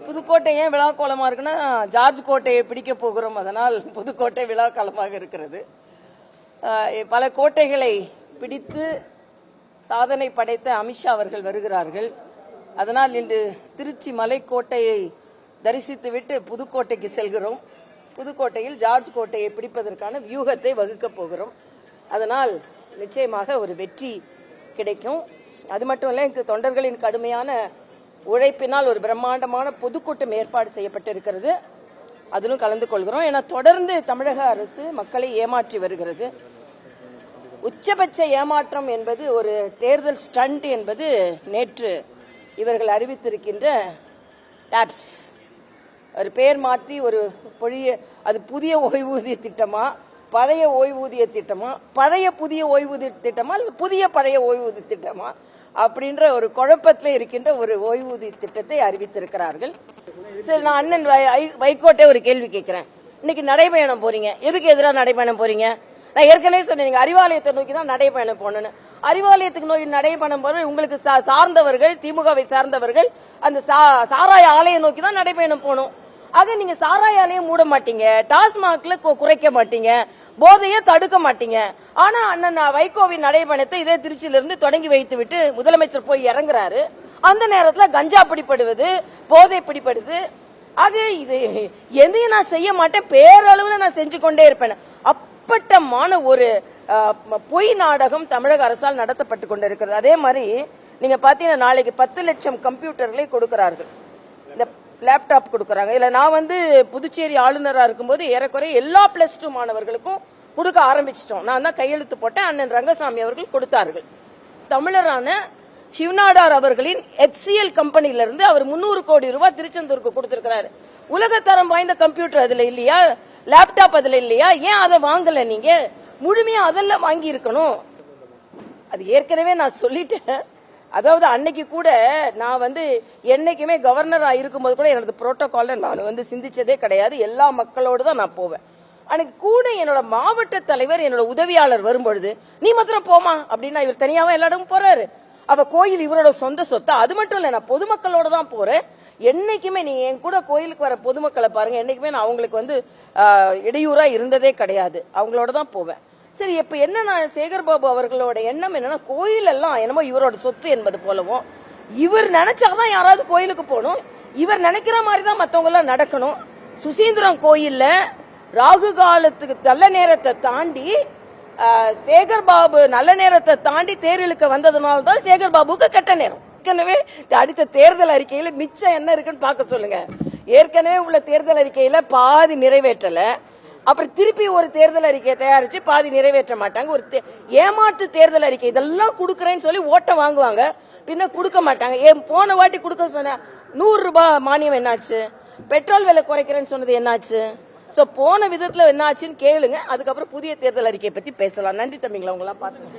புதுக்கோட்டை ஏன் விழா கோலமா இருக்குன்னா ஜார்ஜ் கோட்டையை பிடிக்க போகிறோம், அதனால் புதுக்கோட்டை விழா காலமாக இருக்கிறது. பல கோட்டைகளை பிடித்து சாதனை படைத்த அமித்ஷா அவர்கள் வருகிறார்கள். அதனால் இன்று திருச்சி மலைக்கோட்டையை தரிசித்துவிட்டு புதுக்கோட்டைக்கு செல்கிறோம். புதுக்கோட்டையில் ஜார்ஜ் கோட்டையை பிடிப்பதற்கான வியூகத்தை வகுக்கப் போகிறோம். அதனால் நிச்சயமாக ஒரு வெற்றி கிடைக்கும். அது மட்டும் இல்ல, இங்கு தொண்டர்களின் கடுமையான உழைப்பினால் ஒரு பிரம்மாண்டமான பொதுக்கூட்டம் ஏற்பாடு செய்யப்பட்டிருக்கிறது. அதிலும் கலந்து கொள்கிறோம். ஏன்னா தொடர்ந்து தமிழக அரசு மக்களை ஏமாற்றி வருகிறது. உச்சபட்ச ஏமாற்றம் என்பது ஒரு தேர்தல் ஸ்டண்ட் என்பது நேற்று இவர்கள் அறிவித்திருக்கின்ற டாப்ஸ். ஒரு பெயர் மாற்றி ஒரு அது புதிய ஓய்வூதிய திட்டமா, பழைய ஓய்வூதிய திட்டமா, பழைய புதிய ஓய்வூதிய திட்டமா, புதிய பழைய ஓய்வூதிய திட்டமா அப்படின்ற ஒரு குழப்பத்தில் இருக்கின்ற ஒரு ஓய்வூதிய திட்டத்தை அறிவித்திருக்கிறார்கள். சரி, நான் அண்ணன் வைகோட்டே ஒரு கேள்வி கேட்கிறேன். இன்னைக்கு நடைபயணம் போறீங்க, எதுக்கு எதிராக நடைபயணம் போறீங்க? நான் ஏற்கனவே சொன்னேன், நீங்க அறிவாலயத்தை நோக்கி தான் நடைபயணம் போகணும்னு. அறிவாலயத்துக்கு நோக்கி நடைபயணம் போற உங்களுக்கு சார்ந்தவர்கள், திமுகவை சார்ந்தவர்கள் அந்த சாராய ஆலயம் நோக்கி தான் நடைபயணம் போகணும். ஆக நீங்க சாராய ஆலயம் மூட மாட்டீங்க, டாஸ்மாக்ல குறைக்க மாட்டீங்க, போதையை தடுக்க மாட்டீங்க. ஆனா அண்ணன் வைகோவின் நடைபயணத்தை இதே திருச்சியிலிருந்து தொடங்கி வைத்து விட்டு முதலமைச்சர் போய் இறங்குறாரு. அந்த நேரத்தில் கஞ்சா பிடிப்படுவது, போதை பிடிப்படுது. ஆக இது எதையும் நான் செய்ய மாட்டேன், பேரளவுல நான் செஞ்சு கொண்டே இருப்பேன். அப்பட்டமான ஒரு பொய் நாடகம் தமிழக அரசால் நடத்தப்பட்டு கொண்டிருக்கிறது. அதே மாதிரி நீங்க பாத்தீங்கன்னா நாளைக்கு 10 லட்சம் கம்ப்யூட்டர்களை கொடுக்கிறார்கள், இந்த லேப்டாப் கொடுக்கறாங்க. இல்ல நான் புதுச்சேரி ஆளுநரா இருக்கும்போது ஏறக்குறைய எல்லா +2 மாணவர்களுக்கும் கொடுக்க ஆரம்பிச்சிட்டோம். நான் தான் கையெழுத்து போட்டேன், அண்ணன் ரங்கசாமி அவர்கள் கொடுத்தார்கள். தமிழரான சிவநாடார் அவர்களின் HCL கம்பெனியிலிருந்து அவர் 300 கோடி ரூபாய் திருச்செந்தூருக்கு கொடுத்திருக்கிறாரு. உலகத்தரம் வாய்ந்த கம்ப்யூட்டர் அதுல இல்லையா, லேப்டாப் அதுல இல்லையா? ஏன் அதை வாங்கல? நீங்க முழுமையா அதெல்லாம் வாங்கி இருக்கணும். அது ஏற்கனவே நான் சொல்லிட்டேன். அதாவது அன்னைக்கு கூட நான் என்னைக்குமே கவர்னரா இருக்கும்போது கூட எனது புரோட்டோகால்ல நான் சிந்திச்சதே கிடையாது. எல்லா மக்களோடு தான் நான் போவேன். அன்னைக்கு கூட என்னோட மாவட்ட தலைவர், என்னோட உதவியாளர் வரும்பொழுது நீ மாத்திரம் போமா அப்படின்னா, இவர் தனியாவே எல்லா இடமும் போறாரு. அவ கோயில் இவரோட சொந்த சொத்து. அது மட்டும் இல்ல, நான் பொதுமக்களோட தான் போறேன். என்னைக்குமே நீங்க என் கூட கோயிலுக்கு வர பொதுமக்களை பாருங்க, என்னைக்குமே நான் அவங்களுக்கு இடையூறா இருந்ததே கிடையாது. அவங்களோட தான் போவேன். சரி, இப்ப என்னன்னா சேகர்பாபு அவர்களோட எண்ணம் என்னன்னா, கோயில் எல்லாம் என்னமோ இவரோட சொத்து என்பது போலவும், இவர் நினைச்சாதான் யாராவது கோயிலுக்கு போகணும், இவர் நினைக்கிற மாதிரி தான் மத்தவங்க எல்லாம் நடக்கணும். சுசீந்திரம் கோயில்ல ராகு காலத்துக்கு நல்ல நேரத்தை தாண்டி சேகர்பாபு நல்ல நேரத்தை தாண்டி தேர் இழுக்க வந்ததுனால தான் சேகர்பாபுக்கு கெட்ட நேரம். ஏற்கனவே அடுத்த தேர்தல் அறிக்கையில மிச்சம் என்ன இருக்குன்னு பார்க்க சொல்லுங்க. ஏற்கனவே உள்ள தேர்தல் அறிக்கையில பாதி நிறைவேற்றல, அப்புறம் திருப்பி ஒரு தேர்தல் அறிக்கையை தயாரிச்சு பாதி நிறைவேற்ற மாட்டாங்க. ஒரு ஏமாற்று தேர்தல் அறிக்கை இதெல்லாம் கொடுக்கறேன்னு சொல்லி ஓட்ட வாங்குவாங்க, பின்ன கொடுக்க மாட்டாங்க. போன வாட்டி கொடுக்க சொன்ன 100 ரூபாய் மானியம் என்னாச்சு? பெட்ரோல் விலை குறைக்கிறேன்னு சொன்னது என்னாச்சு? சோ போன விதத்துல என்னாச்சுன்னு கேளுங்க. அதுக்கப்புறம் புதிய தேர்தல் அறிக்கையை பத்தி பேசலாம். நன்றி தம்பிங்களா, உங்களா பாத்துங்க.